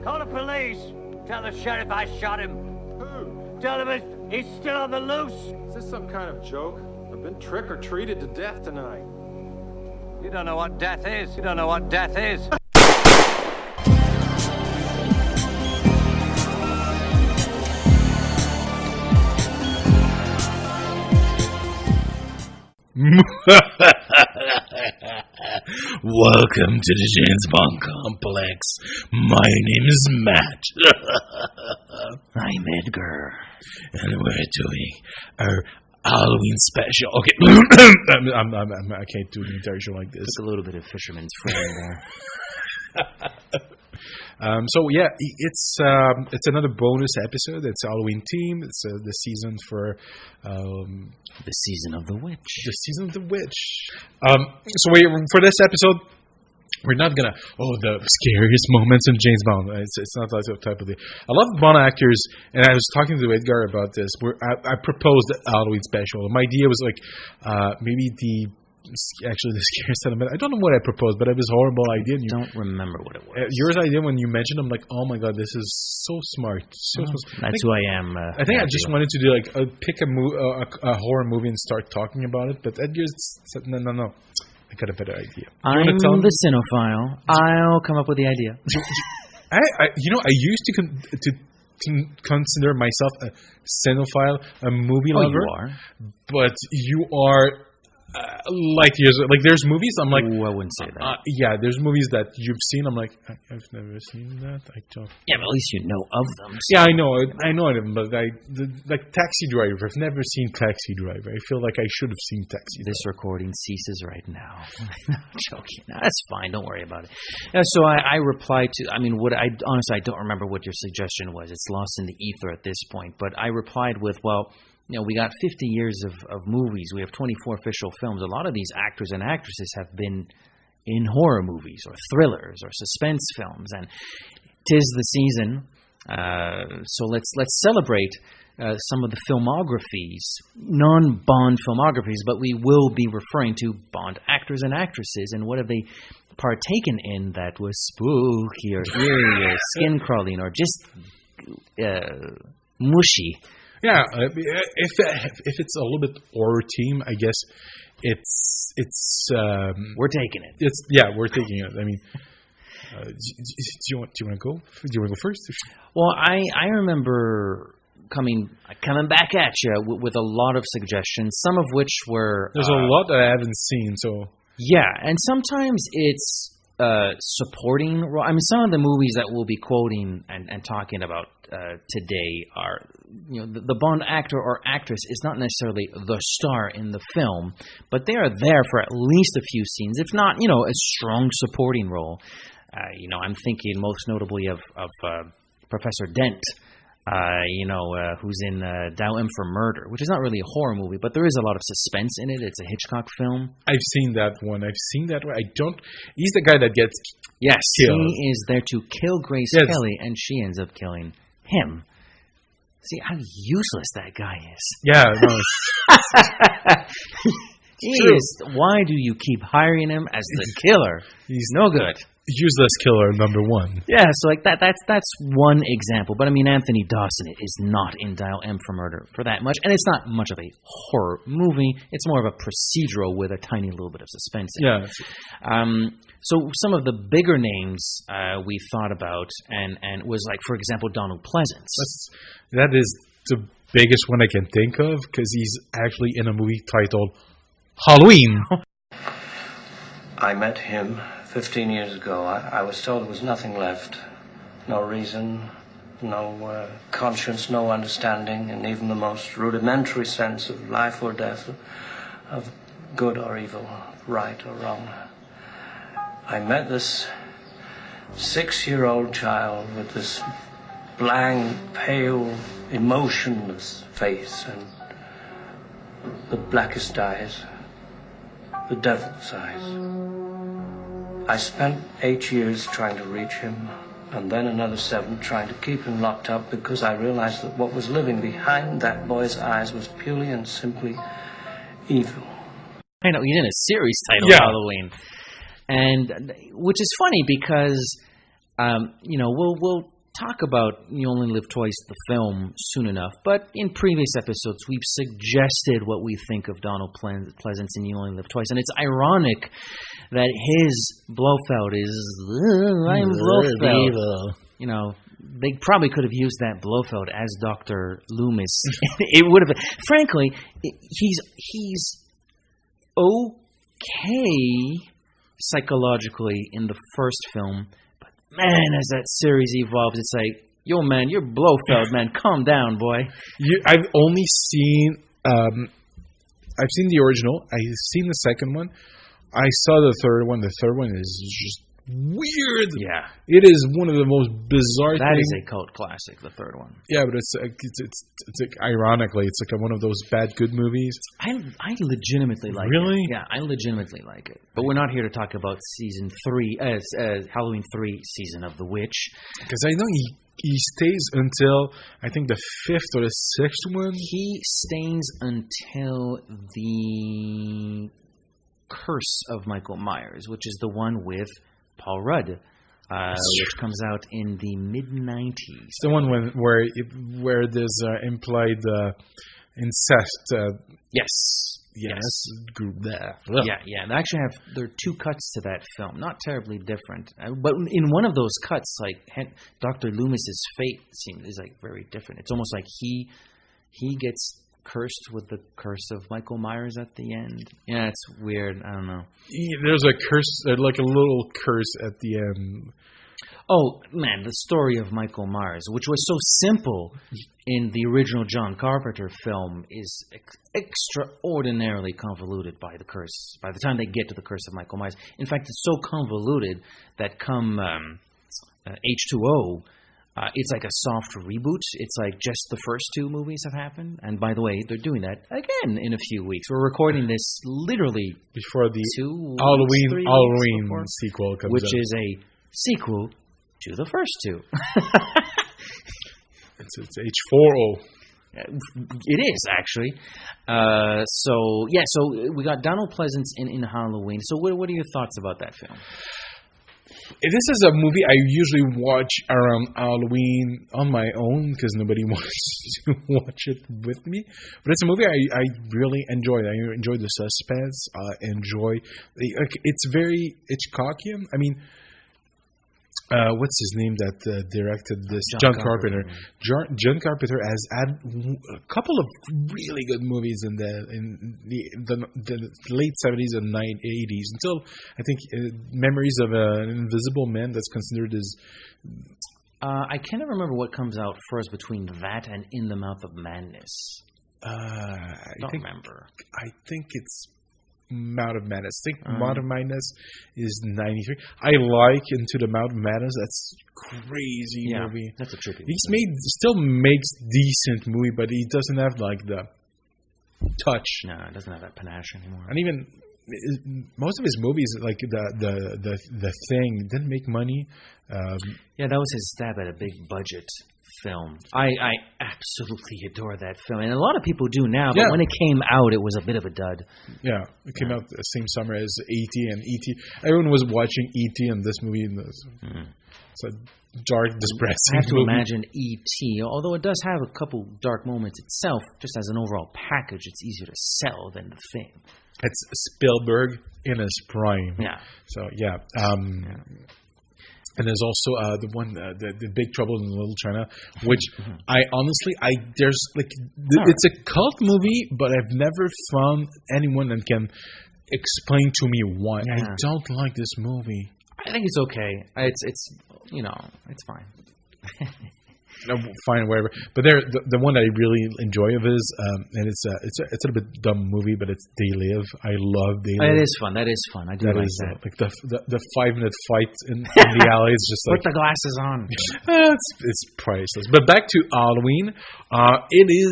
Call the police. Tell the sheriff I shot him. Who? Tell him he's still on the loose. Is this some kind of joke? I've been trick-or-treated to death tonight. You don't know what death is. You don't know what death is. Welcome to the James Bond Complex. My name is Matt. I'm Edgar. And we're doing our Halloween special. Okay. I can't do the entire show like this. Took a little bit of fisherman's friend there. It's another bonus episode. It's Halloween theme. It's the season for the season of the witch. The season of the witch. For this episode, we're not gonna the scariest moments in James Bond. It's not that type of thing. I love Bond actors, and I was talking to Edgar about this. I proposed a Halloween special. My idea was maybe the scariest element. I don't know what I proposed, but it was a horrible idea. I don't remember what it was. Yours idea, when you mentioned, I'm like, oh my god, this is so smart. That's who I am. I think I just wanted to do pick a horror movie and start talking about it. But Edgar said, no. I got a better idea. I'm the cinephile. I'll come up with the idea. I used to consider myself a cinephile, a movie lover. You are. But you are. There's movies I'm like, I wouldn't say that. There's movies that you've seen. I'm like, I've never seen that. I don't. Yeah, but at least you know of them. So. Yeah, I know them, but like Taxi Driver. I've never seen Taxi Driver. I feel like I should have seen Taxi Driver. This recording ceases right now. I'm joking. No, that's fine. Don't worry about it. So I replied to. Honestly, I don't remember what your suggestion was. It's lost in the ether at this point. But I replied with, well. We got 50 years of movies. We have 24 official films. A lot of these actors and actresses have been in horror movies or thrillers or suspense films, and 'tis the season. So let's celebrate some of the filmographies, non-Bond filmographies, but we will be referring to Bond actors and actresses and what have they partaken in that was spooky or eerie or skin-crawling or just mushy. Yeah, if it's a little bit horror team, I guess it's we're taking it. We're taking it. I mean, do you want to go? Do you want to go first? Well, I remember coming back at you with a lot of suggestions, some of which were there's a lot that I haven't seen. So yeah, and sometimes it's supporting. I mean, some of the movies that we'll be quoting and talking about today are, the Bond actor or actress is not necessarily the star in the film, but they are there for at least a few scenes, if not, a strong supporting role. I'm thinking most notably of Professor Dent. Who's in Dial M for Murder, which is not really a horror movie, but there is a lot of suspense in it. It's a Hitchcock film. I've seen that one. He's the guy that gets killed. He is there to kill Grace Kelly, and she ends up killing him. See how useless that guy is. Yeah, no. Why do you keep hiring him as the killer? He's no good. Useless killer number one. Yeah, so that's one example. But I mean, Anthony Dawson is not in Dial M for Murder for that much, and it's not much of a horror movie. It's more of a procedural with a tiny little bit of suspense in it. So some of the bigger names we thought about and was like, for example, Donald Pleasance. That is the biggest one I can think of because he's actually in a movie titled Halloween. I met him 15 years ago. I was told there was nothing left. No reason, no conscience, no understanding, and even the most rudimentary sense of life or death, of good or evil, right or wrong. I met this 6-year-old child with this blank, pale, emotionless face and the blackest eyes, the devil's eyes. I spent 8 years trying to reach him, and then another 7 trying to keep him locked up because I realized that what was living behind that boy's eyes was purely and simply evil. I know, he's in a series titled Halloween. And which is funny because we'll talk about You Only Live Twice, the film, soon enough. But in previous episodes, we've suggested what we think of Donald Pleasance in You Only Live Twice. And it's ironic that his Blofeld is, I'm Blofeld. They probably could have used that Blofeld as Dr. Loomis. It would have been. Frankly, he's okay psychologically in the first film. Man, as that series evolves, it's like, yo, man, you're Blofeld, man. Calm down, boy. I've only seen, I've seen the original. I've seen the second one. I saw the third one. The third one is just weird. Yeah, it is one of the most bizarre things. That is a cult classic, the third one. Yeah, but it's like, ironically, it's like one of those bad good movies. I legitimately like it. Really? Yeah, I legitimately like it. But we're not here to talk about season 3, Halloween 3 season of The Witch. Because I know he stays until, I think, the 5th or the 6th one. He stays until the Curse of Michael Myers, which is the one with Paul Rudd, which comes out in the mid-90s. It's the one where there's implied incest. Yes. Yeah. They actually there are 2 cuts to that film, not terribly different. But in one of those cuts, like Dr. Loomis's fate is like very different. It's almost like he gets cursed with the curse of Michael Myers at the end. Yeah, it's weird. I don't know. There's a curse, like a little curse at the end. Oh, man, the story of Michael Myers, which was so simple in the original John Carpenter film, is extraordinarily convoluted by the curse. By the time they get to the curse of Michael Myers. In fact, it's so convoluted that come H2O, it's like a soft reboot. It's like just the first 2 movies have happened. And by the way, they're doing that again in a few weeks. We're recording this literally before the 2 Halloween sequel comes out. Which is a sequel to the first 2. It's H4O. It is, actually. So we got Donald Pleasance in Halloween. So what are your thoughts about that film? This is a movie I usually watch around Halloween on my own because nobody wants to watch it with me. But it's a movie I really enjoyed. I enjoyed the suspense. It's very Hitchcockian. I mean, what's his name that directed this? John Carpenter. John Carpenter has had a couple of really good movies in the late 70s and 80s until I think Memories of an Invisible Man, that's considered as. I cannot remember what comes out first between that and In the Mouth of Madness. I don't remember. I think it's Mouth of Madness. I think Mouth of Madness is 93. I like Into the Mouth of Madness. That's crazy movie. That's a trippy movie. Still makes decent movie, but he doesn't have like the touch. No, it doesn't have that panache anymore. And even most of his movies, like the Thing, didn't make money. That was his stab at a big budget film. I absolutely adore that film, and a lot of people do now. But when it came out, it was a bit of a dud. Yeah, it came out the same summer as E.T. and E.T. Everyone was watching E.T. and this movie. It's a dark, depressing. I have to movie. imagine E.T. Although it does have a couple dark moments itself, just as an overall package, it's easier to sell than The Thing. It's Spielberg in his prime. Yeah. So and there's also the one, the Big Trouble in Little China, which it's a cult movie, but I've never found anyone that can explain to me why. I don't like this movie. I think it's okay. It's fine. No, fine, whatever. But the one that I really enjoy of his, and it's a bit dumb movie, but it's They Live. I love They Live. It is fun. That is fun. I do like that. Like the 5-minute fight in the alley is just like put the glasses on. It's priceless. But back to Halloween, it is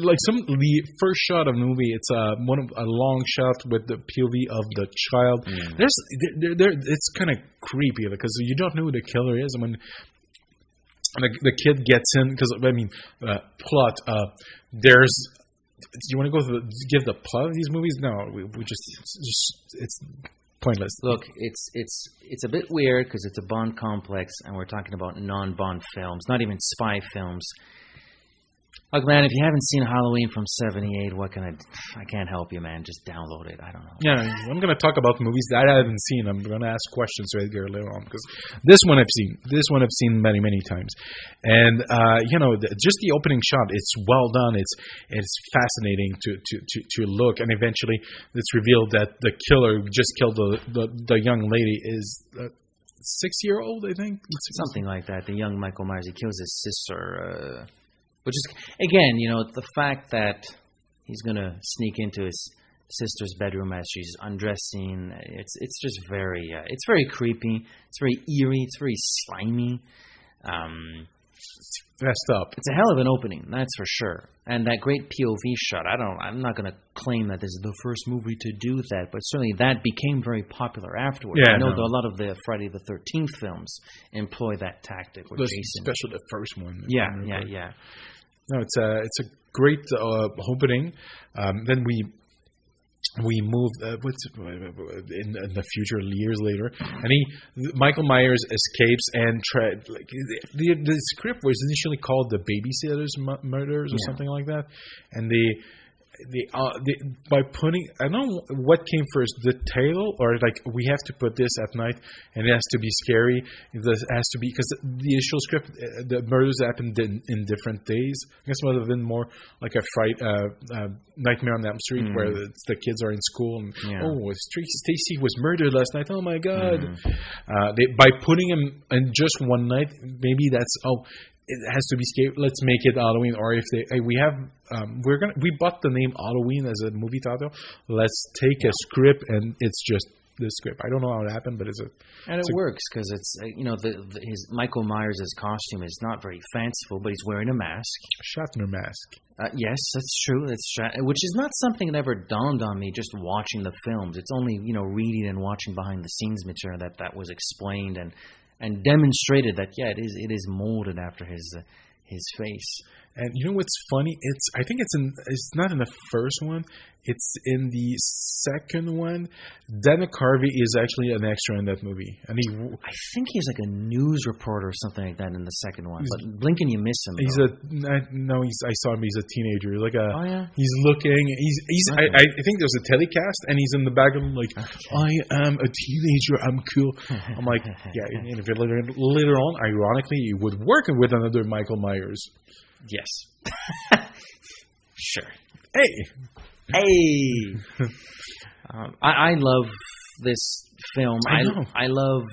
like the first shot of the movie. It's a long shot with the POV of the child. It's kind of creepy because you don't know who the killer is. I mean. The kid gets in because plot. There's. Do you want to give the plot of these movies? No, we just it's pointless. Look, it's a bit weird because it's a Bond complex, and we're talking about non-Bond films, not even spy films. Look, man, if you haven't seen Halloween from '78, what can I can't help you, man. Just download it. I don't know. Yeah, I'm going to talk about movies that I haven't seen. I'm going to ask questions to Edgar later on because this one I've seen. This one I've seen many, many times. And, just the opening shot, it's well done. It's fascinating to look. And eventually it's revealed that the killer who just killed the young lady is 6-year-old, I think. Something like that. The young Michael Myers, he kills his sister, which is, again, the fact that he's going to sneak into his sister's bedroom as she's undressing, it's just very, it's very creepy. It's very eerie. It's very slimy. It's messed up. It's a hell of an opening, that's for sure. And that great POV shot, I'm not going to claim that this is the first movie to do that, but certainly that became very popular afterwards. Yeah, I know that a lot of the Friday the 13th films employ that tactic with Jason. Especially the first one. Yeah. No, it's a great opening. Then we moved in the future years later, and Michael Myers escapes and the script was initially called The Babysitter's Murders or something like that, and by putting, I don't know what came first, the title or like we have to put this at night and it has to be scary. It has to be because the initial script, the murders happened in different days. I guess it would have been more like a Nightmare on Elm Street where the kids are in school and Stacy was murdered last night. Oh my God! By putting him in just one night, maybe that's it has to be scary. Let's make it Halloween. Or if we bought the name Halloween as a movie title. Let's take a script and it's just the script. I don't know how it happened, but it works because it's his Michael Myers' costume is not very fanciful, but he's wearing a mask. Shatner mask. Yes, that's true. Which is not something that ever dawned on me just watching the films. It's only reading and watching behind the scenes material that was explained and demonstrated that it is molded after his face. And you know what's funny? I think it's not in the first one. It's in the second one. Dana Carvey is actually an extra in that movie, and I think he's like a news reporter or something like that in the second one. But blink and you miss him. I saw him. He's a teenager. He's looking. I think there's a telecast, and he's in the background like, I am a teenager. I'm cool. I'm like, yeah. And if later on, ironically, you would work with another Michael Myers. Yes. Sure. Hey. I love this film. I love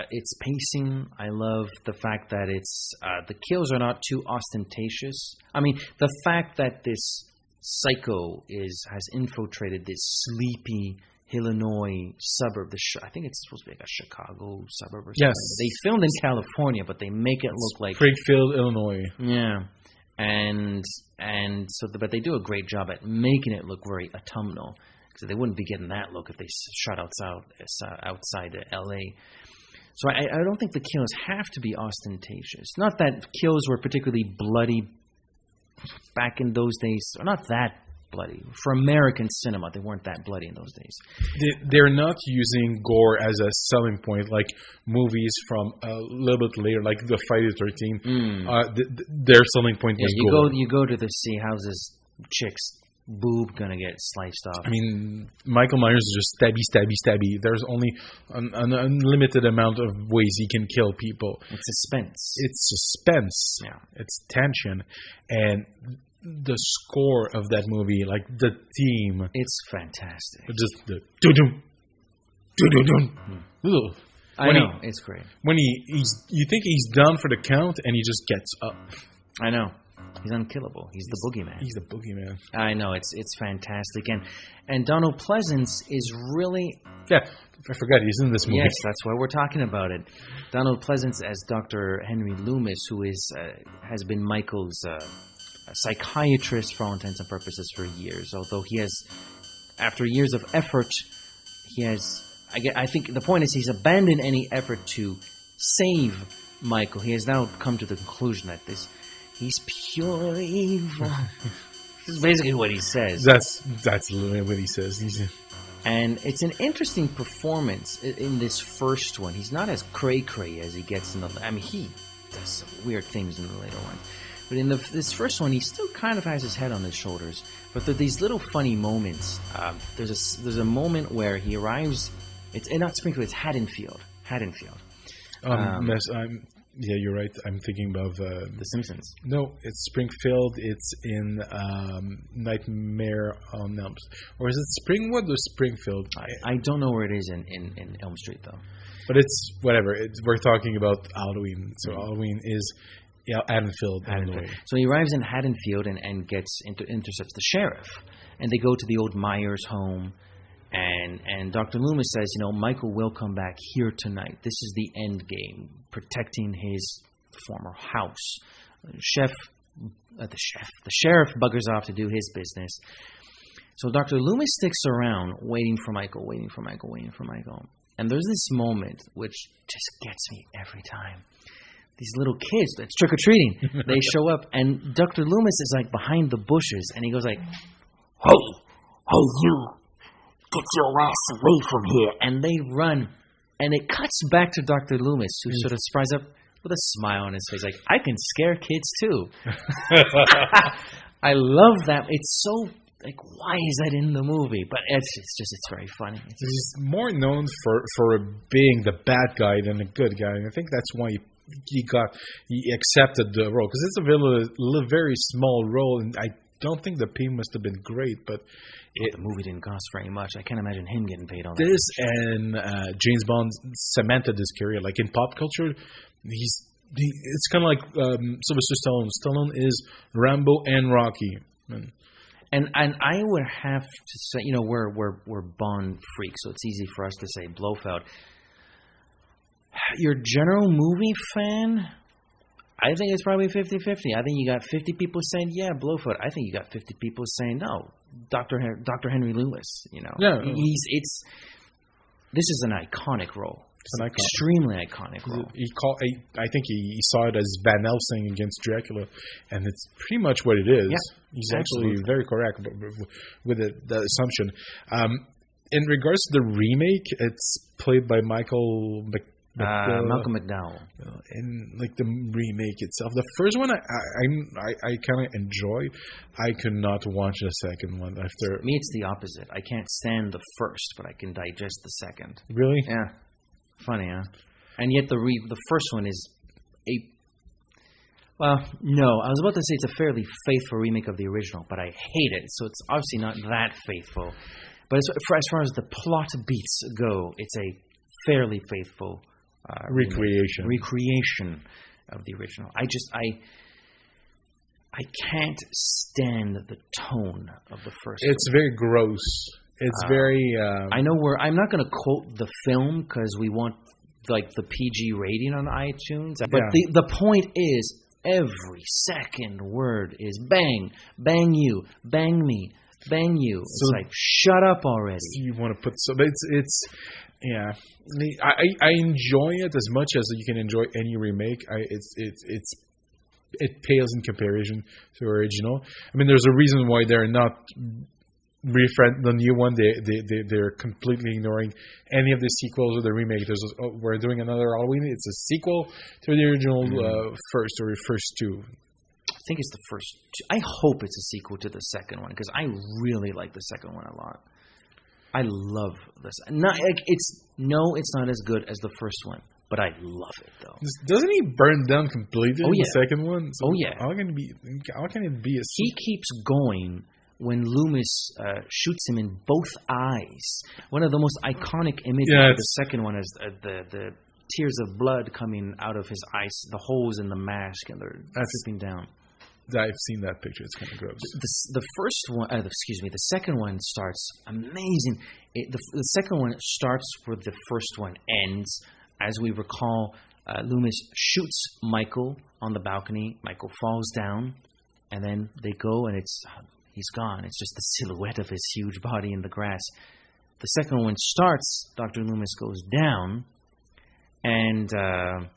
its pacing. I love the fact that it's the kills are not too ostentatious. I mean, the fact that this psycho has infiltrated this sleepy Illinois suburb. I think it's supposed to be like a Chicago suburb or something. Yes. They filmed in California, but they make it look like Springfield, Illinois. Yeah. But they do a great job at making it look very autumnal, because they wouldn't be getting that look if they shot outside L.A. So I don't think the kills have to be ostentatious. Not that kills were particularly bloody back in those days, or not that bloody. For American cinema, they weren't that bloody in those days. They're not using gore as a selling point like movies from a little bit later, like the Friday the 13th. Their selling point was gore. You go to see how's this chick's boob gonna get sliced off. I mean, Michael Myers is just stabby. There's only an unlimited amount of ways he can kill people. It's suspense. Yeah. It's tension. And the score of that movie, like the theme, it's fantastic. Just the doo-doo, doo-doo-doo. I know, it's great. When you think he's down for the count, and he just gets up. I know, he's unkillable. He's the boogeyman. He's the boogeyman. I know, it's fantastic, and Donald Pleasence is really. Yeah, I forgot he's in this movie. Yes, that's why we're talking about it. Donald Pleasence as Dr. Henry Loomis, who has been Michael's psychiatrist for all intents and purposes for years. Although he has, after years of effort, I think the point is he's abandoned any effort to save Michael. He has now come to the conclusion that he's pure evil. This is basically what he says. That's literally what he says. And it's an interesting performance in this first one. He's not as cray-cray as he gets in the... I mean, he does some weird things in the later ones. But in this first one, he still kind of has his head on his shoulders. But there are these little funny moments. There's a moment where he arrives... It's not Springfield, it's Haddonfield. Yeah, you're right. I'm thinking of... The Simpsons. No, it's Springfield. It's in Nightmare on Elm Street. Or is it Springwood or Springfield? I don't know where it is in Elm Street, though. But it's whatever. We're talking about Halloween. So Halloween is Haddonfield. So he arrives in Haddonfield and intercepts the sheriff. And they go to the old Myers home. And Dr. Loomis says, Michael will come back here tonight. This is the end game, protecting his former house. The sheriff buggers off to do his business. So Dr. Loomis sticks around, waiting for Michael. And there's this moment which just gets me every time. These little kids, it's trick-or-treating. They show up, and Dr. Loomis is like behind the bushes, and he goes like, hey, you. Get your ass away from here. And they run. And it cuts back to Dr. Loomis, who sort of surprised up with a smile on his face. Like, I can scare kids too. I love that. It's so, why is that in the movie? But it's very funny. He's more known for being the bad guy than the good guy. And I think that's why he accepted the role. Because it's a very small role. And I don't think the pay must have been great, but... the movie didn't cost very much. I can't imagine him getting paid on that. This and James Bond cemented his career. Like in pop culture, it's kind of like Sylvester Stallone. Stallone is Rambo and Rocky. And I would have to say, we're Bond freaks, so it's easy for us to say Blofeld. Your general movie fan, I think it's probably 50-50. I think you got 50 people saying, yeah, Blofeld. I think you got 50 people saying, no, Dr. Henry Lewis. Yeah. This is an iconic role. It's an extremely iconic role. I think he saw it as Van Helsing against Dracula, and it's pretty much what it is. Yeah, he's actually very correct with the assumption. In regards to the remake, it's played by Malcolm McDowell. And the remake itself, the first one I kind of enjoy. I could not watch the second one after. Me, it's the opposite. I can't stand the first, but I can digest the second. Really? Yeah. Funny, huh? And yet the first one is well, no. I was about to say it's a fairly faithful remake of the original, but I hate it. So it's obviously not that faithful. But as far as the plot beats go, it's a fairly faithful. Recreation of the original. I can't stand the tone of the first. It's very gross. It's very. I know I'm not going to quote the film because we want the PG rating on iTunes. But the point is, every second word is bang, bang you, bang me, bang you. It's shut up already. You want to put it's. Yeah, I enjoy it as much as you can enjoy any remake. It pales in comparison to the original. I mean, there's a reason why they're not the new one. They're completely ignoring any of the sequels or the remake. We're doing another Halloween. It's a sequel to the original first two. I think it's the first two. I hope it's a sequel to the second one because I really like the second one a lot. I love this. It's not as good as the first one, but I love it though. Doesn't he burn down completely in the second one? So how can it be a sequel? He keeps going when Loomis shoots him in both eyes. One of the most iconic images of the second one is the tears of blood coming out of his eyes, the holes in the mask, and they're dripping down. I've seen that picture. It's kind of gross. The first one, the second one starts amazing. The second one starts where the first one ends. As we recall, Loomis shoots Michael on the balcony. Michael falls down, and then they go, and he's gone. It's just the silhouette of his huge body in the grass. The second one starts. Dr. Loomis goes down, and a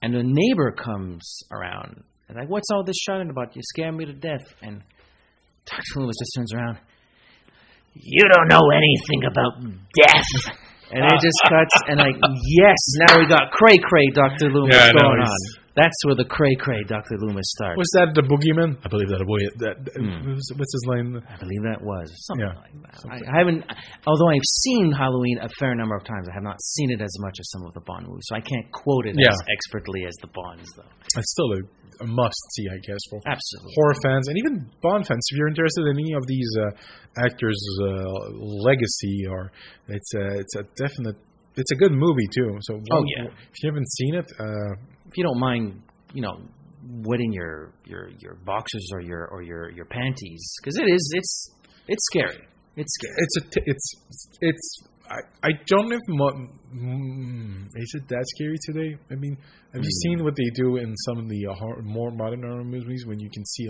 neighbor comes around. And like, what's all this shouting about? You scared me to death. And Dr. Loomis just turns around. you don't know anything about death. And it just cuts, and yes, now we got cray-cray Dr. Loomis going on. That's where the cray-cray Dr. Loomis starts. Was that the boogeyman? I believe that what's his name? I believe that was. Something like that. I haven't, although I've seen Halloween a fair number of times, I have not seen it as much as some of the Bond movies, so I can't quote it as expertly as the Bonds, though. It's still a must-see, I guess, for absolutely horror fans and even Bond fans. If you're interested in any of these actors' legacy, or it's a definite, it's a good movie too. So if you haven't seen it, if you don't mind, wetting your boxers or your panties, because it's scary. It's scary. I don't know if is it that scary today? I mean, have you seen what they do in some of the more modern horror movies when you can see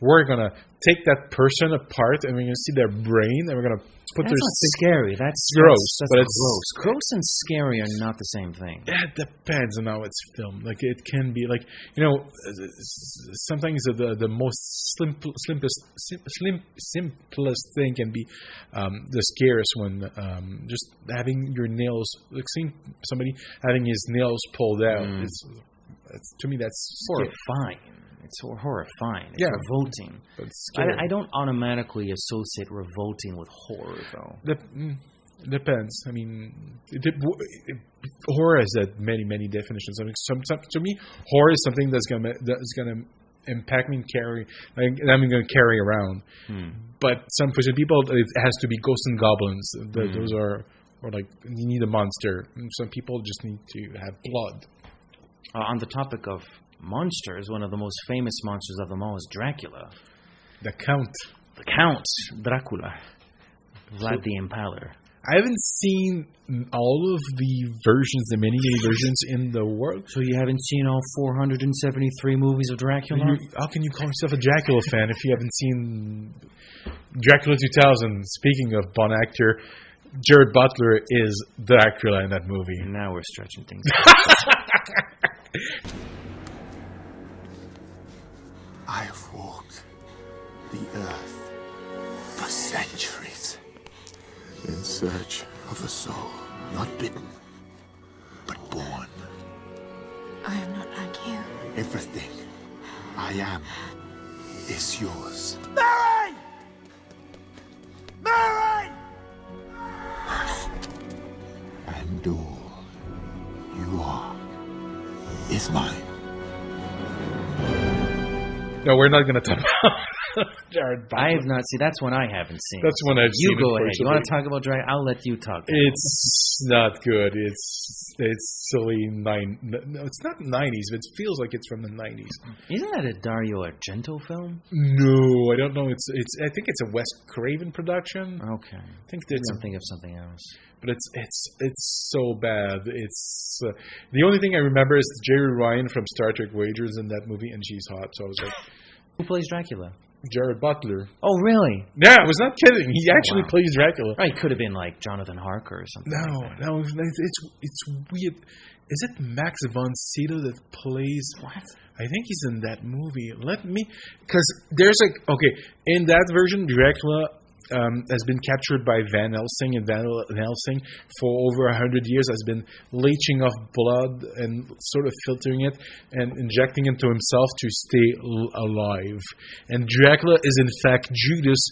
we're gonna take that person apart and we're gonna see their brain and we're gonna put that's not scary. That's gross. But it's gross. Gross and scary are not the same thing. Yeah, it depends on how it's filmed. It can be sometimes the most simplest thing can be the scariest one. Just having your nails, seeing somebody having his nails pulled out. To me, that's horrifying. It's horrifying. It's revolting. I don't automatically associate revolting with horror, though. Depends. I mean, horror has many definitions. I mean, to me, horror is something that's gonna impact me and I'm going to carry around. But for some people, it has to be ghosts and goblins. Those are, or you need a monster. And some people just need to have blood. On the topic of monsters, one of the most famous monsters of them all is Dracula. The Count. The Count Dracula. Vlad the Impaler. I haven't seen all of the many versions in the world. So you haven't seen all 473 movies of Dracula? How can you call yourself a Dracula fan if you haven't seen Dracula 2000? Speaking of Bond actor, Jared Butler is Dracula in that movie. Now we're stretching things. I have walked the earth for centuries in search of a soul not bitten, but born. I am not like you. Everything I am is yours. Mary! Mary! And all you are is mine. No, we're not going to talk about Jared Butler. I have not seen. That's one I haven't seen. That's one I've seen. You go ahead. You want to talk about Dracula? I'll let you talk. It's not good. It's silly. No, it's not 90s, but it feels like it's from the 90s. Isn't that a Dario Argento film? No, I don't know. I think it's a Wes Craven production. Okay. I think that's something of something else. But it's so bad. It's the only thing I remember is Jerry Ryan from Star Trek Voyager's in that movie, and she's hot. So I was like, who plays Dracula? Jared Butler. Oh, really? Yeah, I was not kidding. He actually plays Dracula. Right, could have been like Jonathan Harker or something. No, it's weird. Is it Max von Sydow that plays? What? I think he's in that movie. Because there's in that version, Dracula has been captured by Van Helsing, and Van Helsing for over 100 years has been leeching off blood and sort of filtering it and injecting into himself to stay alive. And Dracula is in fact Judas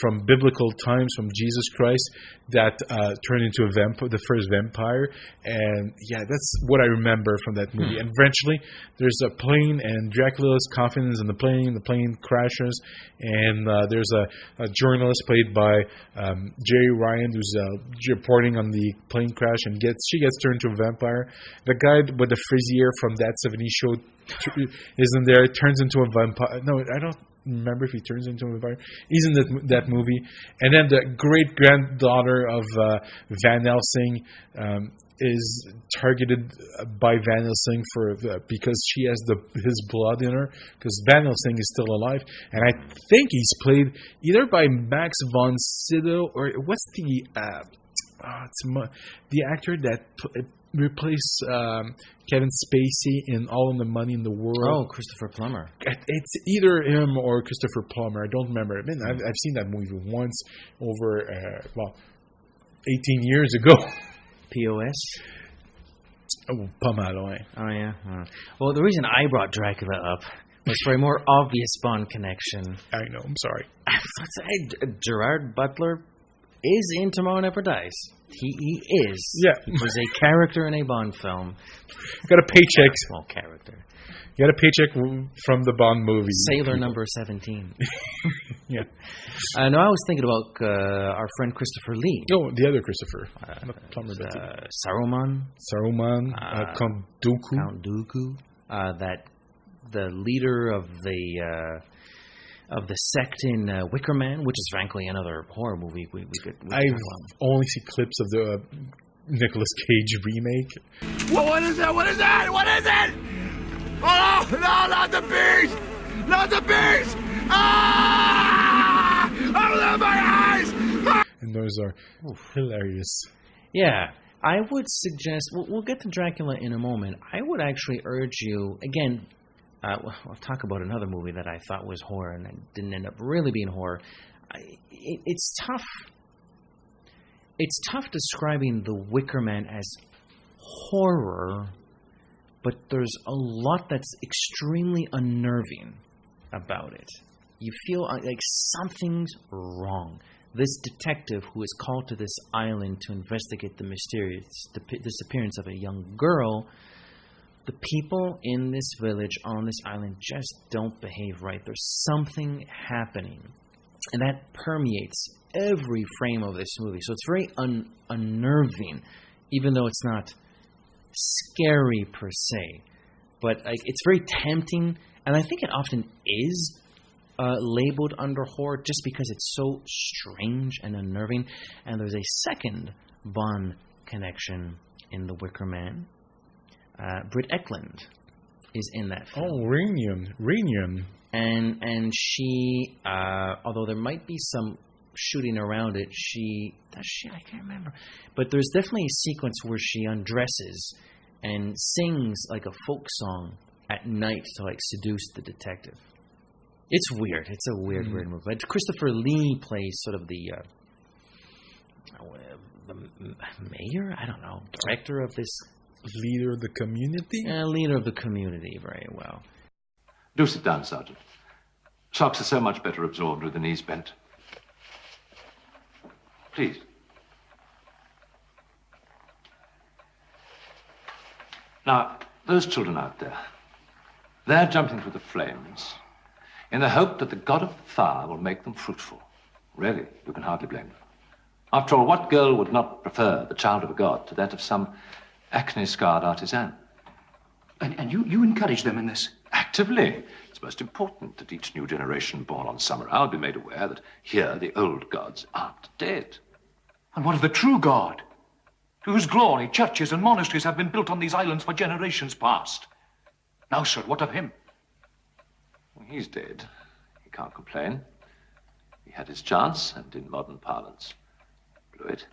from biblical times, from Jesus Christ, that turned into a vampire, the first vampire. And yeah, that's what I remember from that movie. And eventually there's a plane, and Dracula's coffin is in the plane crashes, and there's a journalist played by Jerry Ryan who's reporting on the plane crash, and she gets turned into a vampire. The guy with the frizzy hair from That 70s Show isn't there, turns into a vampire. No, I don't remember if he turns into a vampire. He's in that movie. And then the great-granddaughter of Van Helsing is targeted by Van Helsing because she has his blood in her, because Van Helsing is still alive. And I think he's played either by Max von Sydow, or what's the the actor that replaced Kevin Spacey in All in the Money in the World. Oh, Christopher Plummer. It's either him or Christopher Plummer. I don't remember. I mean, I've seen that movie once over 18 years ago. POS. Oh, pas mal, ouais. Oh yeah. Well, the reason I brought Dracula up was for a more obvious Bond connection. I know. I'm sorry. Gerard Butler is in Tomorrow Never Dies. He is. Yeah. He was a character in a Bond film. Got a paycheck. Small character. You got a paycheck from the Bond movie. Sailor number 17. Yeah. No, I was thinking about our friend Christopher Lee. No, the other Christopher. Not Plummer, Saruman. Count Dooku. Count Dooku. That the leader of the sect in Wicker Man, which is frankly another horror movie we could I've only seen clips of the Nicolas Cage remake. What is it? What is that? What is it? Oh, no, not the beast! Not the beast! Ah! Open my eyes! And those are hilarious. Yeah. I would suggest, we'll get to Dracula in a moment. I would actually urge you, again, I'll talk about another movie that I thought was horror and didn't end up really being horror. It's tough. It's tough describing The Wicker Man as horror, but there's a lot that's extremely unnerving about it. You feel like something's wrong. This detective who is called to this island to investigate the mysterious disappearance of a young girl, the people in this village on this island just don't behave right. There's something happening. And that permeates every frame of this movie. So it's very unnerving, even though it's not scary per se. But it's very tempting, and I think it often is labeled under horror just because it's so strange and unnerving. And there's a second Bond connection in The Wicker Man. Britt Eklund is in that film. Oh, Reunion. And she, although there might be some shooting around it, I can't remember. But there's definitely a sequence where she undresses and sings like a folk song at night to like seduce the detective. It's weird. It's a weird movie. But Christopher Lee plays sort of the mayor? I don't know. Director of this. Leader of the community? Leader of the community, very well. Do sit down, Sergeant. Shocks are so much better absorbed with the knees bent. Please. Now, those children out there, they're jumping through the flames in the hope that the god of fire will make them fruitful. Really, you can hardly blame them. After all, what girl would not prefer the child of a god to that of some acne-scarred artisan? And you encourage them in this? Actively. It's most important that each new generation born on Summer Isle be made aware that here the old gods aren't dead. And what of the true god, to whose glory churches and monasteries have been built on these islands for generations past? Now, sir, what of him? Well, he's dead. He can't complain. He had his chance, and in modern parlance, blew it.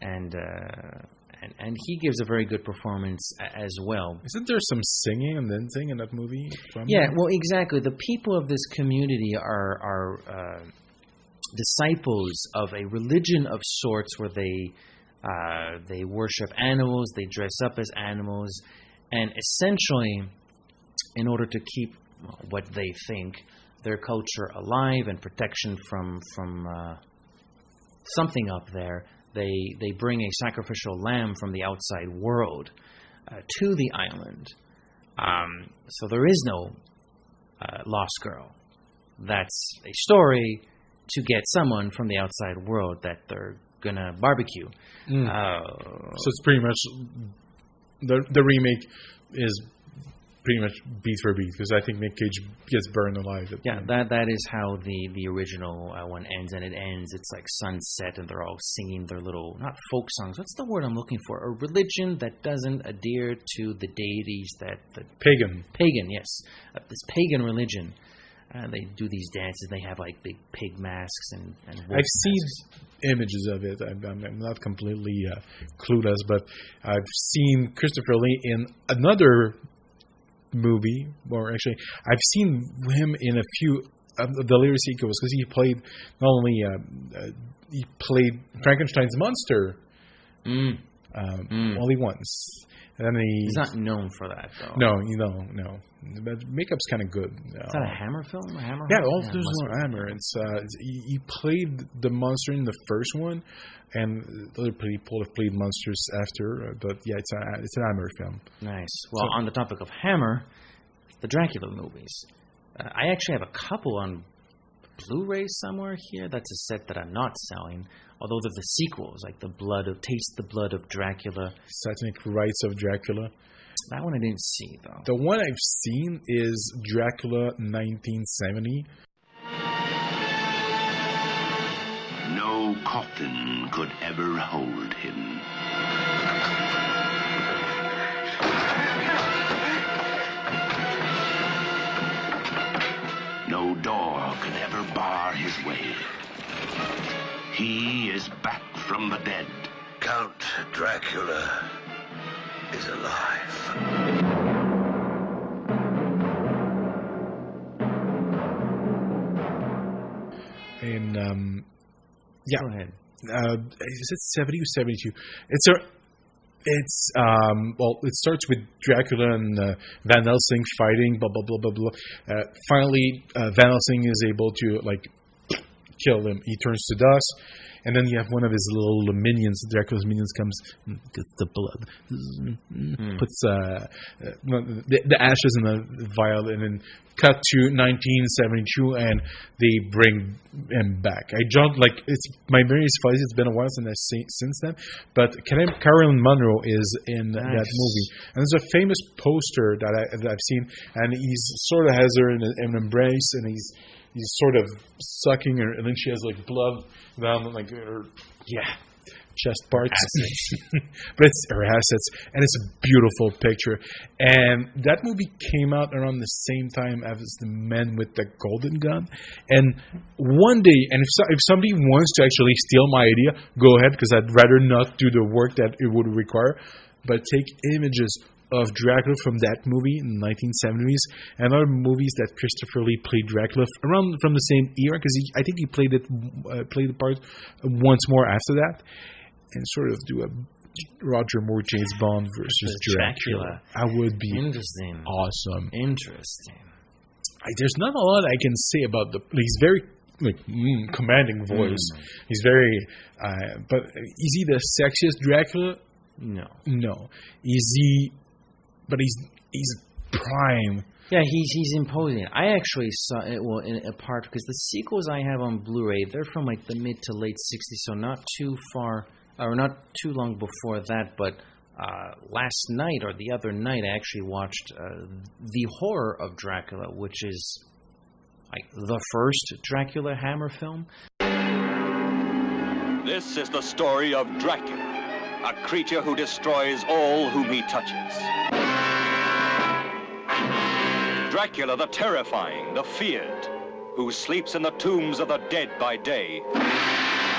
And he gives a very good performance as well. Isn't there some singing and dancing in that movie? Yeah, well, exactly. The people of this community are disciples of a religion of sorts where they worship animals, they dress up as animals, and essentially, in order to keep what they think their culture alive and protection from something up there, they bring a sacrificial lamb from the outside world to the island. So there is no lost girl. That's a story to get someone from the outside world that they're going to barbecue. So it's pretty much, the remake is pretty much beat for beat, because I think Nick Cage gets burned alive. That is how the original one ends, and it ends, it's like sunset, and they're all singing their little, not folk songs, what's the word I'm looking for? A religion that doesn't adhere to the deities that... Pagan, yes. This pagan religion They do these dances. They have like big pig masks and wolf I've seen masks. images of it. I'm not completely clueless, but I've seen Christopher Lee in another movie, or actually, I've seen him in a few of the later sequels because he played not only he played Frankenstein's monster only once. And then he's not known for that, though. No. But makeup's kind of good. Is that a Hammer film? Hammer? Yeah, there's no Hammer. It's he played the monster in the first one, and other people have played monsters after. But yeah, it's an Hammer film. Nice. Well, on the topic of Hammer, the Dracula movies. I actually have a couple on Blu-ray somewhere here. That's a set that I'm not selling. Although they're the sequels, like Taste the Blood of Dracula. Satanic Rites of Dracula. That one I didn't see, though. The one I've seen is Dracula 1970. No coffin could ever hold him. No door could ever bar his way. He is back from the dead. Count Dracula is alive. And yeah, go ahead. Is it 70 or 72? Well, it starts with Dracula and Van Helsing fighting, blah blah blah blah blah. Finally, Van Helsing is able to kill him. He turns to dust, and then you have one of his little minions, Dracula's minions, comes, gets the blood, puts the ashes in a vial, and then cut to 1972, and they bring him back. I jumped, it's my memory is fuzzy. It's been a while since I've seen since then, but Carolyn Munro is in that movie, and there's a famous poster that I've seen, and he sort of has her in an embrace, and he's sort of sucking her, and then she has blood down her chest parts. But it's her assets, and it's a beautiful picture. And that movie came out around the same time as The Men with the Golden Gun. And one day, and if somebody wants to actually steal my idea, go ahead, because I'd rather not do the work that it would require, but take images of Dracula from that movie in the 1970s and other movies that Christopher Lee played Dracula around from the same era, because I think he played the part once more after that, and sort of do a Roger Moore James Bond versus Dracula. I would be interesting, awesome, interesting. There's not a lot I can say about he's very commanding voice. He's very, but is he the sexiest Dracula? No. Is he? But he's prime. Yeah, he's imposing. I actually saw it in a part, because the sequels I have on Blu-ray, they're from the mid to late 60s, so not too far, or not too long before that. But last night or the other night, I actually watched The Horror of Dracula, which is the first Dracula Hammer film. This is the story of Dracula, a creature who destroys all whom he touches. Dracula the terrifying, the feared, who sleeps in the tombs of the dead by day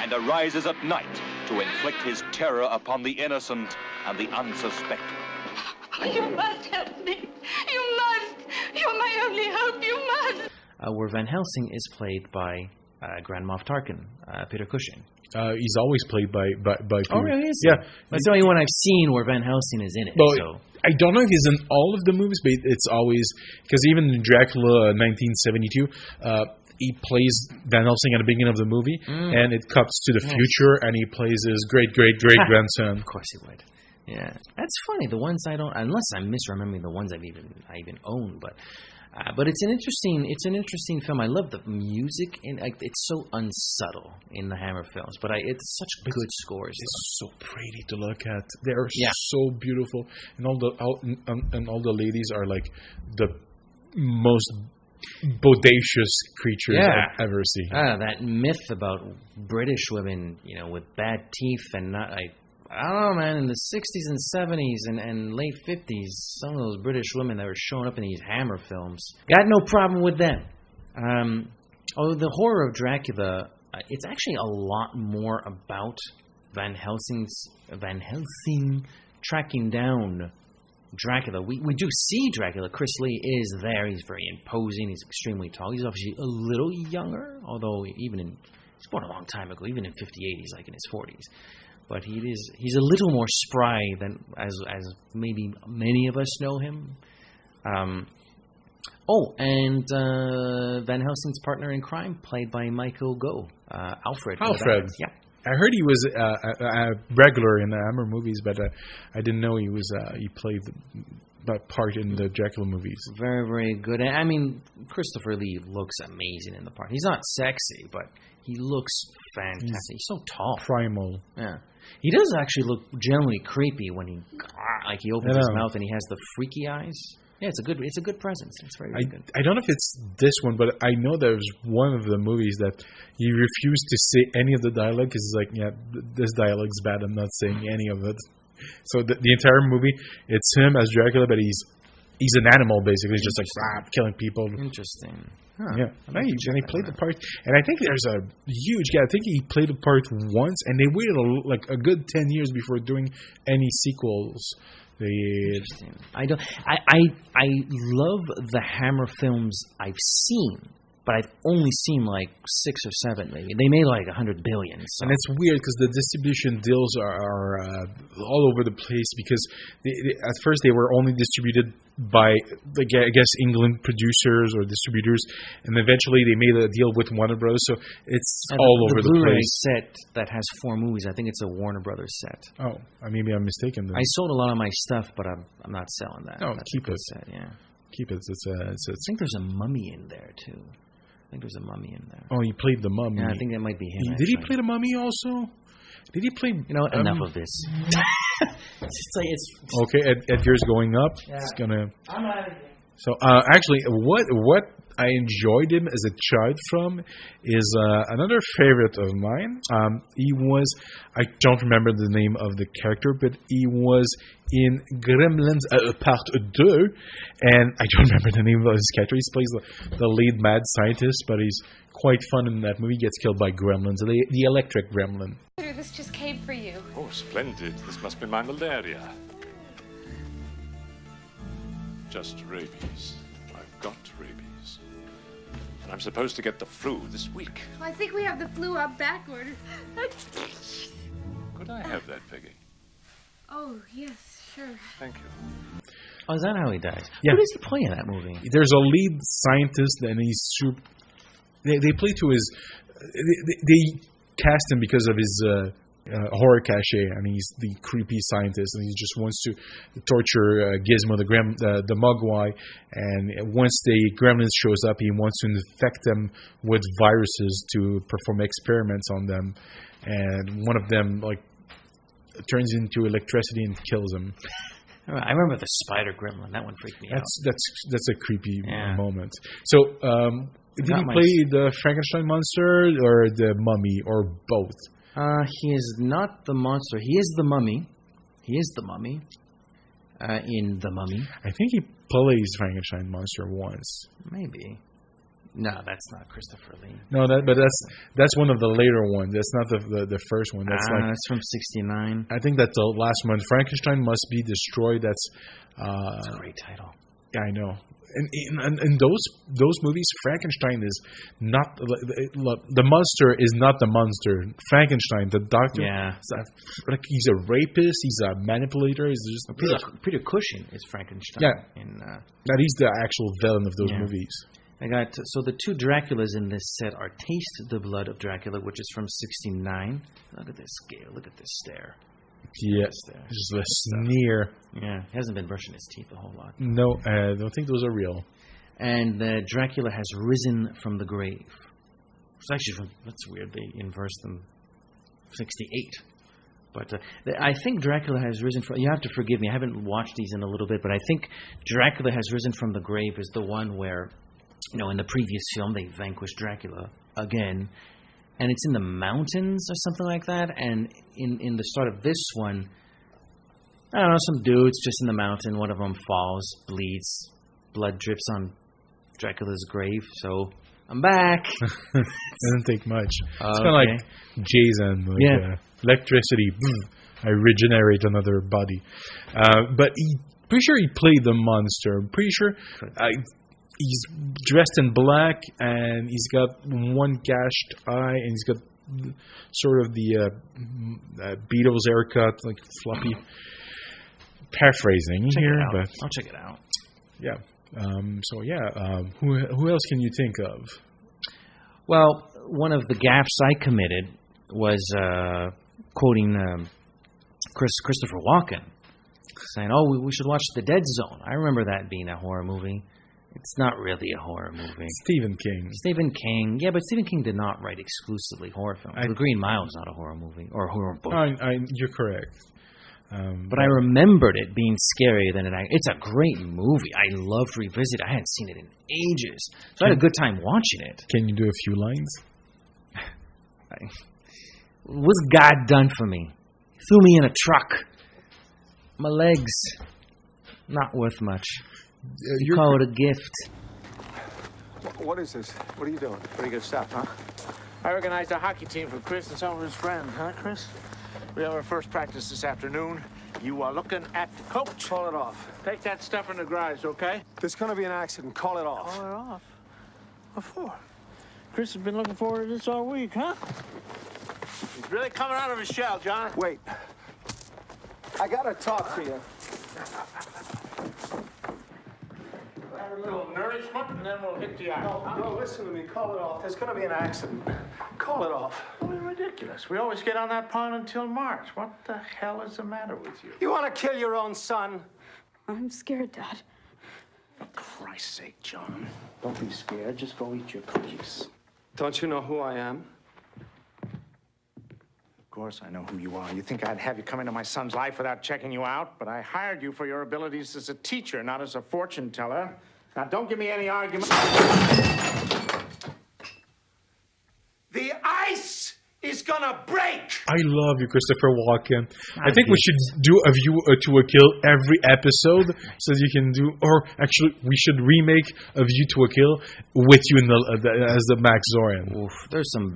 and arises at night to inflict his terror upon the innocent and the unsuspecting. You must help me. You must. You're my only hope. You must. Where Van Helsing is played by Grand Moff Tarkin, Peter Cushing. He's always played by Peter. Oh, really? Is yeah. That's the only one I've seen where Van Helsing is in it. Well, so. I don't know if he's in all of the movies, but it's always, because even in Dracula 1972, he plays Van Helsing at the beginning of the movie, and it cuts to the future, and he plays his great-great-great-grandson. Of course he would. Yeah, that's funny. The ones I don't, unless I'm misremembering the ones I even own, but it's an interesting film. I love the music, and it's so unsubtle in the Hammer films, but it's such good scores. It's so pretty to look at. They're so beautiful, and all the ladies are the most bodacious creatures I've ever seen. That myth about British women, with bad teeth and not I don't know, man, in the 60s and 70s and late 50s, some of those British women that were showing up in these Hammer films, got no problem with them. The horror of Dracula, it's actually a lot more about Van Helsing tracking down Dracula. We do see Dracula. Chris Lee is there. He's very imposing. He's extremely tall. He's obviously a little younger, although he's born a long time ago. Even in 58, he's like in his 40s. But he's a little more spry than as maybe many of us know him. And Van Helsing's partner in crime, played by Michael Gough, Alfred. Alfred. Yeah. I heard he was a regular in the Hammer movies, but I didn't know he played that part in the Dracula movies. Very, very good. I mean, Christopher Lee looks amazing in the part. He's not sexy, but he looks fantastic. He's so tall. Primal. Yeah. He does actually look generally creepy when he opens his mouth and he has the freaky eyes. Yeah, it's a good presence. It's very, very good. I don't know if it's this one, but I know there was one of the movies that he refused to say any of the dialogue because he's like, yeah, this dialogue's bad. I'm not saying any of it. So the entire movie, it's him as Dracula, but he's an animal basically. He's just like killing people. Interesting. Huh. Yeah, and he played the part, and I think there's a huge guy. I think he played the part once, and they waited a good 10 years before doing any sequels. Interesting. I love the Hammer films I've seen, but I've only seen like 6 or 7 maybe. They made like 100 billion. So. And it's weird because the distribution deals are all over the place because at first they were only distributed by, I guess, England producers or distributors, and eventually they made a deal with Warner Brothers, so it's all over the Blu-ray place. set that has 4 movies, I think it's a Warner Brothers set. Oh, maybe I'm mistaken then. I sold a lot of my stuff, but I'm not selling that. No, That's keep it. Set, yeah. Keep it. I think there's a mummy in there, too. Oh, he played the mummy. Yeah, I think that might be him. Did he play the mummy also? Did he play... enough of this. Okay, Edgar's going up. Yeah. It's gonna... I'm out of here. So, actually, what I enjoyed him as a child from is another favorite of mine. He was... I don't remember the name of the character, but he was in Gremlins Part 2, and I don't remember the name of his character. He plays the lead mad scientist, but he's quite fun in that movie. He gets killed by gremlins, the electric gremlin. This just came for you. Oh, splendid. This must be my malaria. Just rabies. I've got rabies. And I'm supposed to get the flu this week. I think we have the flu up backward. Could I have that, Peggy? Oh, yes, sure. Thank you. Oh, is that how he dies? Yeah. Who does he play in that movie? There's a lead scientist, and he's super... They play to his... They cast him because of his horror cachet, and he's the creepy scientist, and he just wants to torture Gizmo, the Mogwai, and once the gremlins shows up, he wants to infect them with viruses to perform experiments on them, and one of them turns into electricity and kills him. I remember the spider gremlin. That one freaked me out. That's a creepy moment. So, did he play the Frankenstein monster or the mummy or both? He is not the monster. He is the mummy. He is the mummy. In The Mummy. I think he plays Frankenstein monster once. Maybe. No, that's not Christopher Lee. No, but that's one of the later ones. That's not the first one. That's that's from '69. I think that's the last one. Frankenstein Must Be Destroyed. That's a great title. Yeah, I know. And in those movies, Frankenstein is not the monster is not the monster. Frankenstein, the doctor, he's a rapist. He's a manipulator. He's just Peter Cushing is Frankenstein. Yeah, that he's the actual villain of those movies. So the 2 Draculas in this set are Taste the Blood of Dracula, which is from '69. Look at this scale. Look at this stare. Yes, just a sneer. Yeah, he hasn't been brushing his teeth a whole lot. No, I don't think those are real. And Dracula has risen from the grave. It's actually that's weird. They inversed them. 68. But I think Dracula has risen from... You have to forgive me. I haven't watched these in a little bit, but I think Dracula has risen from the grave is the one where, in the previous film, they vanquished Dracula again. And it's in the mountains or something like that. And in the start of this one, I don't know, some dude's just in the mountain. One of them falls, bleeds, blood drips on Dracula's grave. So, I'm back. Doesn't take much. It's kind of Okay. like Jason. Like, Yeah. Electricity. I regenerate another body. But pretty sure he played the monster. I'm pretty sure he's dressed in black and he's got one gashed eye and he's got sort of the Beatles haircut, like fluffy. Paraphrasing here, but I'll check it out. yeah. Who else can you think of? Well, one of the gaffes I committed was quoting Christopher Walken, saying, "Oh, we should watch The Dead Zone." I remember that being a horror movie. It's not really a horror movie. Stephen King. Stephen King. Yeah, but Stephen King did not write exclusively horror films. The Green Mile is not a horror movie or a horror book. You're correct. But I remembered it being scarier than it. It's a great movie. I loved revisit. I hadn't seen it in ages, so I had a good time watching it. Can you do a few lines? What's God done for me? He threw me in a truck. My legs, not worth much. You call it a gift. What is this? What are you doing? Pretty good stuff, huh? I organized a hockey team for Chris and some of his friends, huh, Chris? We have our first practice this afternoon. You are looking at the coach. Call it off. Take that stuff in the garage, okay? There's gonna be an accident. Call it off. Call it off? What for? Chris has been looking forward to this all week, huh? He's really coming out of his shell, John. Wait. I gotta talk to you. Have a little nourishment, and then we'll hit the ice. No, listen to me. Call it off. There's gonna be an accident. Call it off. Oh, ridiculous. We always get on that pond until March. What the hell is the matter with you? You wanna kill your own son? I'm scared, Dad. For Christ's sake, John. Don't be scared. Just go eat your cookies. Don't you know who I am? Of course I know who you are. You think I'd have you come into my son's life without checking you out? But I hired you for your abilities as a teacher, not as a fortune teller. Now, don't give me any argument. The ice is gonna break! I love you, Christopher Walken. I think we should do A View to a Kill every episode, so that you can do, or actually, we should remake A View to a Kill with you in as the Max Zorin. Oof,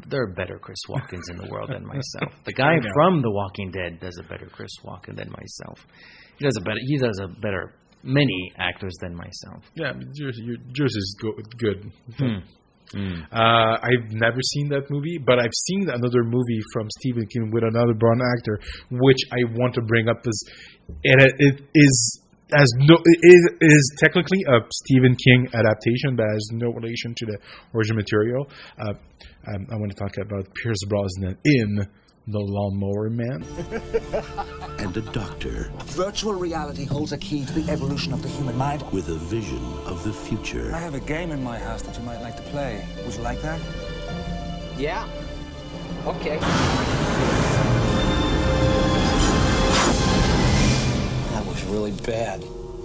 there are better Chris Walkens in the world than myself. The guy from The Walking Dead does a better Chris Walken than myself. He does a better many actors than myself. Yeah, yours is good. I've never seen that movie, but I've seen another movie from Stephen King with another brown actor, which I want to bring up as it is technically a Stephen King adaptation, but has no relation to the original material. I want to talk about Pierce Brosnan in The Lawnmower Man. And a doctor Virtual reality holds a key to the evolution of the human mind. with a vision of the future. I have a game in my house that you might like to play. Would you like that? Yeah. Okay. That was really bad.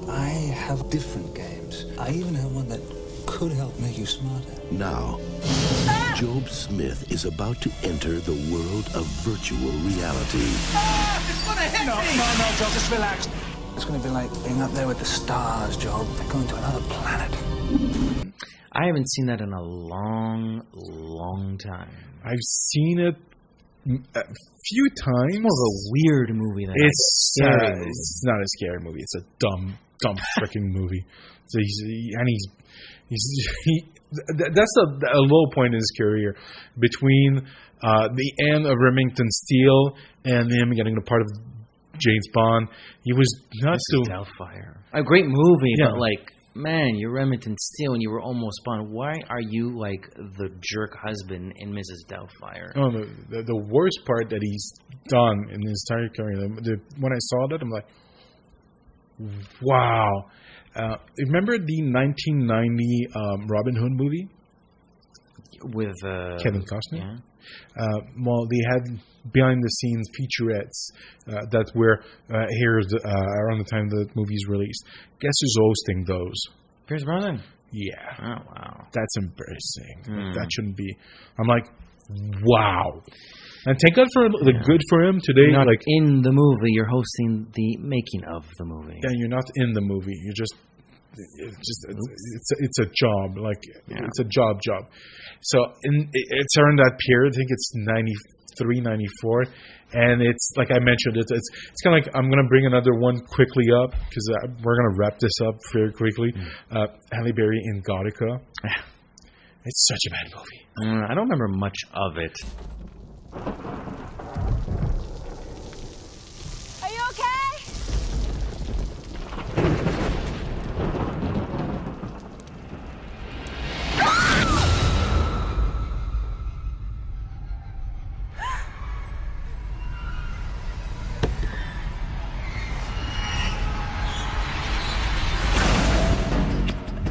I have different games. I even have one that could help make you smarter. Now, Job Smith is about to enter the world of virtual reality. It's gonna hit me! No, Joe, just relax. It's gonna be like being up there with the stars, Joe. They're going to another planet. I haven't seen that in a long, long time. I've seen it a few times. More of a weird movie than It's not a scary movie. It's a dumb freaking movie. So that's a low point in his career between the end of Remington Steele and him getting the part of James Bond. He was not so Doubtfire. A great movie, but man, you're Remington Steele and you were almost Bond. Why are you like the jerk husband in Mrs. Doubtfire? Oh, the worst part that he's done in his entire career. When I saw that, I'm like, wow. Remember the 1990 Robin Hood movie with Kevin Costner? Yeah. Well, they had behind-the-scenes featurettes that were aired around the time the movie's released. Guess who's hosting those? Pierce Brosnan. Yeah. Oh wow. That's embarrassing. That shouldn't be. I'm like, wow. And thank God for the good for him today. Not like in the movie, you're hosting the making of the movie. Yeah, you're not in the movie. You're just it's a job, like it's a job. So it's around that period. I think it's 93, 94, and it's like I mentioned, it's kind of like I'm gonna bring another one quickly up because we're gonna wrap this up very quickly. Halle Berry in Gothica. It's such a bad movie. I don't remember much of it. Are you okay?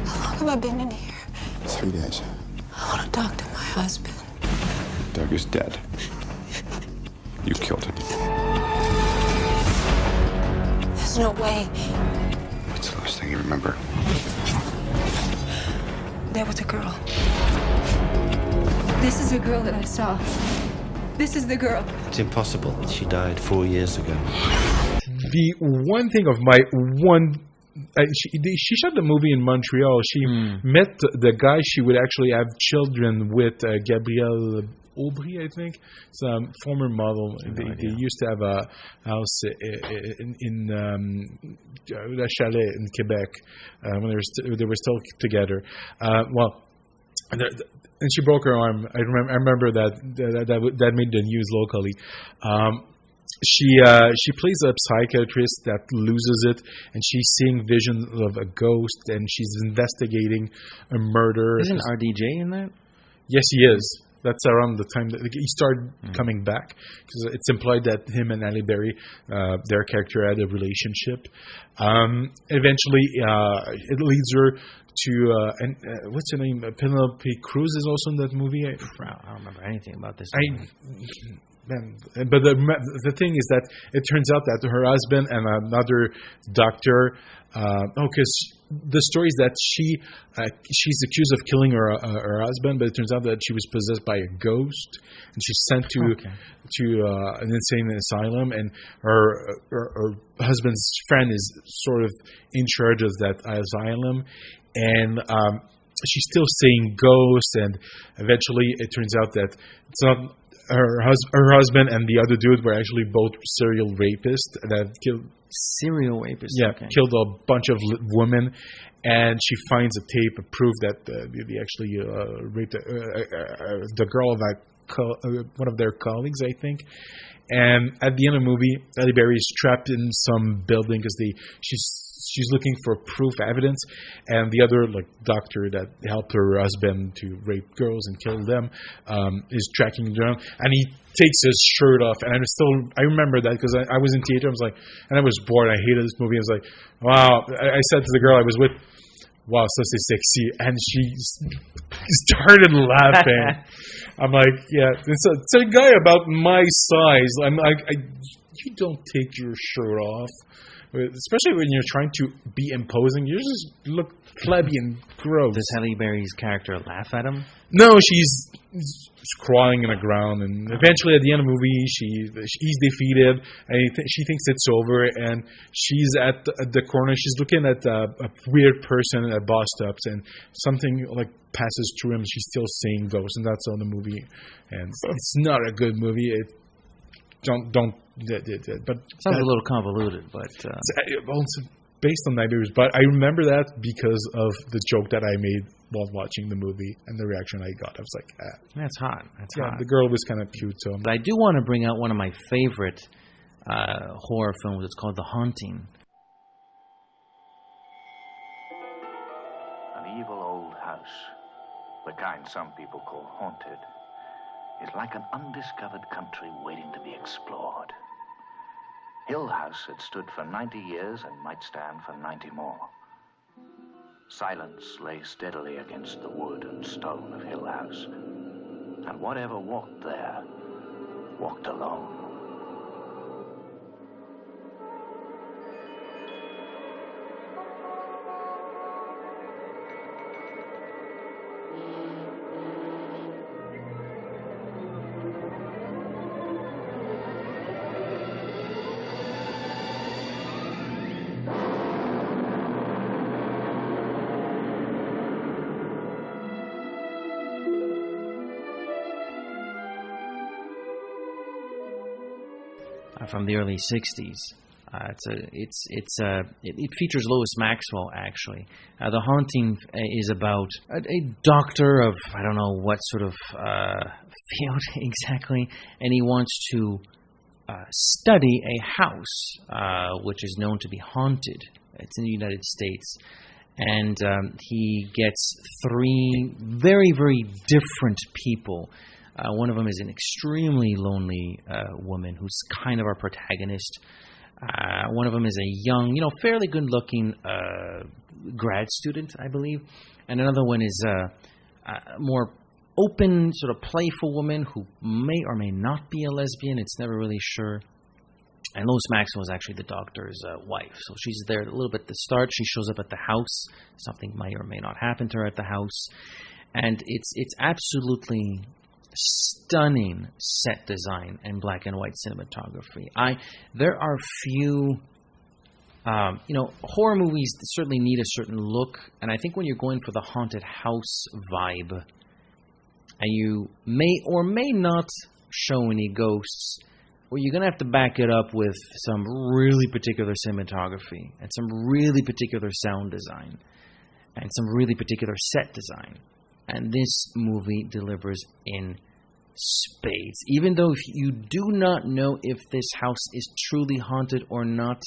How long have I been in here? 3 days. I want to talk to my husband. Doug is dead. You killed him. There's no way. It's the last thing you remember. There was a girl. This is a girl that I saw. This is the girl. It's impossible. She died 4 years ago. The one thing of my one... she shot the movie in Montreal. She met the guy she would actually have children with, Gabrielle Aubry, I think. Some former model. They used to have a house in La Chalet in Quebec when they were still together. And she broke her arm. I remember that made the news locally. She plays a psychiatrist that loses it, and she's seeing visions of a ghost, and she's investigating a murder. Isn't RDJ in that? Yes, he is. That's around the time that he started coming back, because it's implied that him and Halle Berry, their character, had a relationship. Eventually, it leads her to what's her name? Penelope Cruz is also in that movie. I don't remember anything about this. But the thing is that it turns out that her husband and another doctor, because the story is that she's accused of killing her husband, but it turns out that she was possessed by a ghost, and she's sent to an insane asylum, and her husband's friend is sort of in charge of that asylum, and she's still seeing ghosts, and eventually it turns out that it's not. Her husband and the other dude were actually both serial rapists that killed. Serial rapists. Yeah, okay. Killed a bunch of women, and she finds a tape of proof that they actually raped the girl of one of their colleagues, I think. And at the end of the movie, Halle Berry is trapped in some building because she's looking for proof, evidence, and the other doctor that helped her husband to rape girls and kill them is tracking them down, and he takes his shirt off. And I remember that because I was in theater. I was like, and I was bored. I hated this movie. I was like, wow. I said to the girl I was with, wow, so c'est sexy, and she started laughing. I'm like, yeah, it's a guy about my size. I'm like, you don't take your shirt off. Especially when you're trying to be imposing, you just look flabby and gross. Does Halle Berry's character laugh at him? No, she's crawling in the ground, and eventually at the end of the movie, he's defeated, and she thinks it's over, and she's at the corner. She's looking at a weird person at bus stops, and something passes through him. She's still seeing ghosts, and that's on the movie. And it's not a good movie. But sounds a little convoluted, but it's based on nightmares. But I remember that because of the joke that I made while watching the movie and the reaction I got. I was like, that's hot. That's hot. The girl was kind of cute. So, but I do want to bring out one of my favorite horror films. It's called The Haunting. An evil old house, the kind some people call haunted, is like an undiscovered country waiting to be explored. Hill House had stood for 90 years and might stand for 90 more. Silence lay steadily against the wood and stone of Hill House, and whatever walked there walked alone. from the early 60s. It features Lois Maxwell, actually. The Haunting is about a doctor of, I don't know what sort of field exactly, and he wants to study a house which is known to be haunted. It's in the United States. And he gets 3 very, very different people. One of them is an extremely lonely woman who's kind of our protagonist. One of them is a young, fairly good-looking grad student, I believe. And another one is a more open, sort of playful woman who may or may not be a lesbian. It's never really sure. And Lois Maxwell is actually the doctor's wife. So she's there a little bit at the start. She shows up at the house. Something may or may not happen to her at the house. And it's absolutely stunning set design and black and white cinematography. There are few, horror movies certainly need a certain look, and I think when you're going for the haunted house vibe, and you may or may not show any ghosts, or you're going to have to back it up with some really particular cinematography and some really particular sound design and some really particular set design. And this movie delivers in spades. Even though if you do not know if this house is truly haunted or not,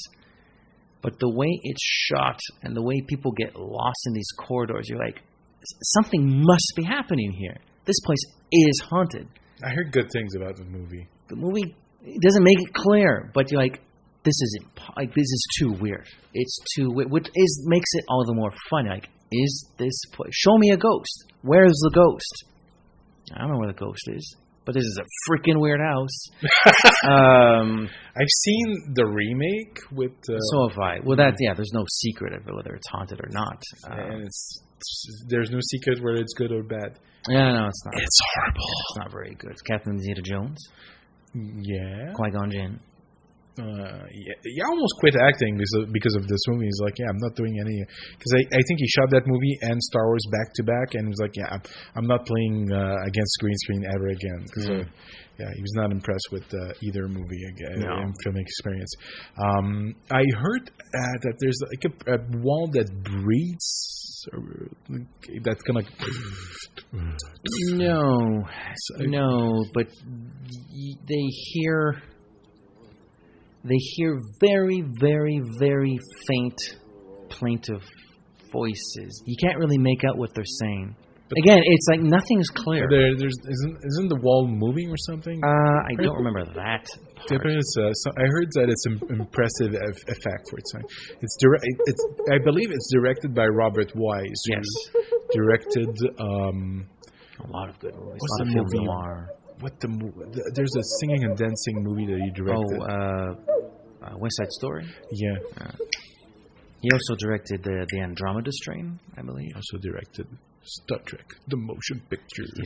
but the way it's shot and the way people get lost in these corridors, you're like, something must be happening here. This place is haunted. I heard good things about the movie. The movie, it doesn't make it clear, but you're like, this is too weird. It's too weird, which makes it all the more fun. Like, is this place? Show me a ghost. Where's the ghost? I don't know where the ghost is, but this is a freaking weird house. I've seen the remake with. So have I. Well, there's no secret of whether it's haunted or not. And there's no secret whether it's good or bad. Yeah, no, it's not. It's horrible. It's not very good. It's Catherine Zeta-Jones. Yeah. Qui-Gon Jinn. He almost quit acting because of this movie. He's like, I'm not doing any, because I think he shot that movie and Star Wars back to back, and he was like, I'm not playing against green screen ever again, because he was not impressed with either movie again in filming experience. I heard that there's like a wall that breathes. That's gonna. No, but they hear very, very, very faint, plaintive voices. You can't really make out what they're saying. But again, it's like nothing's clear. Isn't the wall moving or something? I don't remember that part. I heard that it's an impressive effect for its time. I believe it's directed by Robert Wise. Yes. Who directed a lot of good movies. What's a lot the of film movie? noir. There's a singing and dancing movie that he directed. West Side Story? Yeah. He also directed the Andromeda Strain, I believe. Also directed Star Trek, the motion picture. He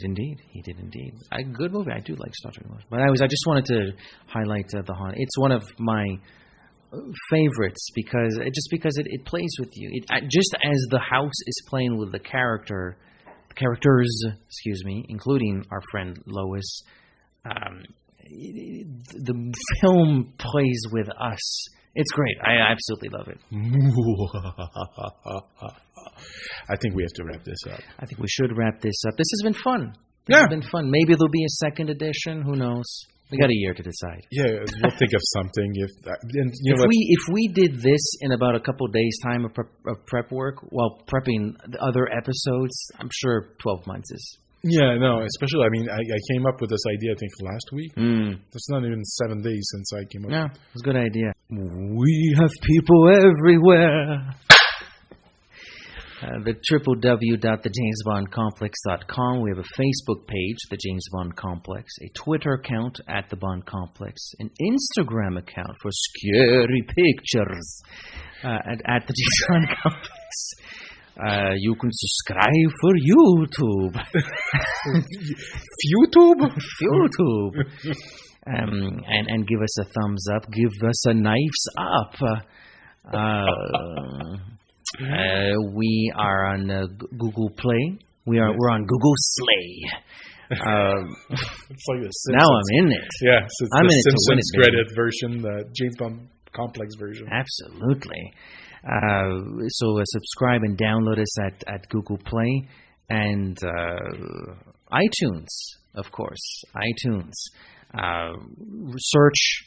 did indeed. A good movie. I do like Star Trek movies. But anyways, I just wanted to highlight The Haunt. It's one of my favorites because it plays with you. Just as the house is playing with the characters, including our friend Lois, the film plays with us. It's great. I absolutely love it. I think we have to wrap this up. I think we should wrap this up. This has been fun. It's been fun. Maybe there'll be a second edition. Who knows? We got a year to decide. Yeah, we'll think of something. If we did this in about a couple of days' time of prep work while prepping the other episodes, I'm sure 12 months is. Yeah, no, especially, I came up with this idea, I think, last week. It's not even 7 days since I came up with it. Yeah, it was a good idea. We have people everywhere. The www.thejamesbondcomplex.com. We have a Facebook page, The James Bond Complex, a Twitter account at The Bond Complex, an Instagram account for scary pictures at The James Bond Complex. You can subscribe for YouTube. YouTube. And give us a thumbs up. Give us a knifes up. We are on Google Play. We're on Google Slay. It's like the Simpsons. Now I'm in it. Yeah, so it's I'm the in it to win Simpsons it, baby. credit version, the James Bond complex version. Absolutely. So subscribe and download us at Google Play and iTunes, of course. iTunes. Search,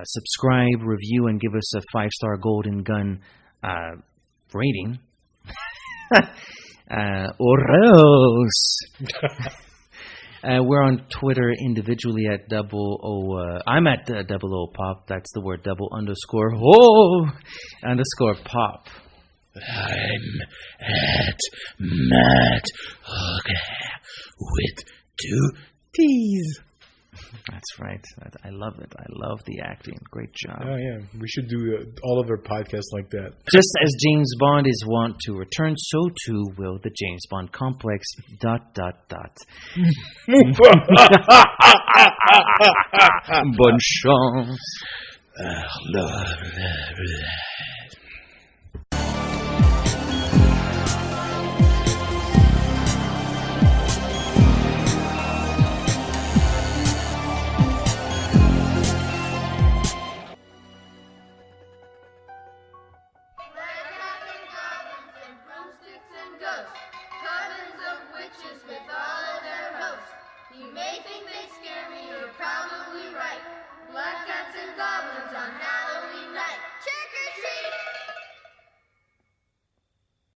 subscribe, review, and give us a 5-star Golden Gun rating. Or else. We're on Twitter individually at I'm at double O Pop. That's the word _pop. I'm at Matt Hooker with 2 T's. That's right. I love it. I love the acting. Great job. Oh, yeah. We should do all of our podcasts like that. Just as James Bond is wont to return, so too will the James Bond complex. ... Bonne chance.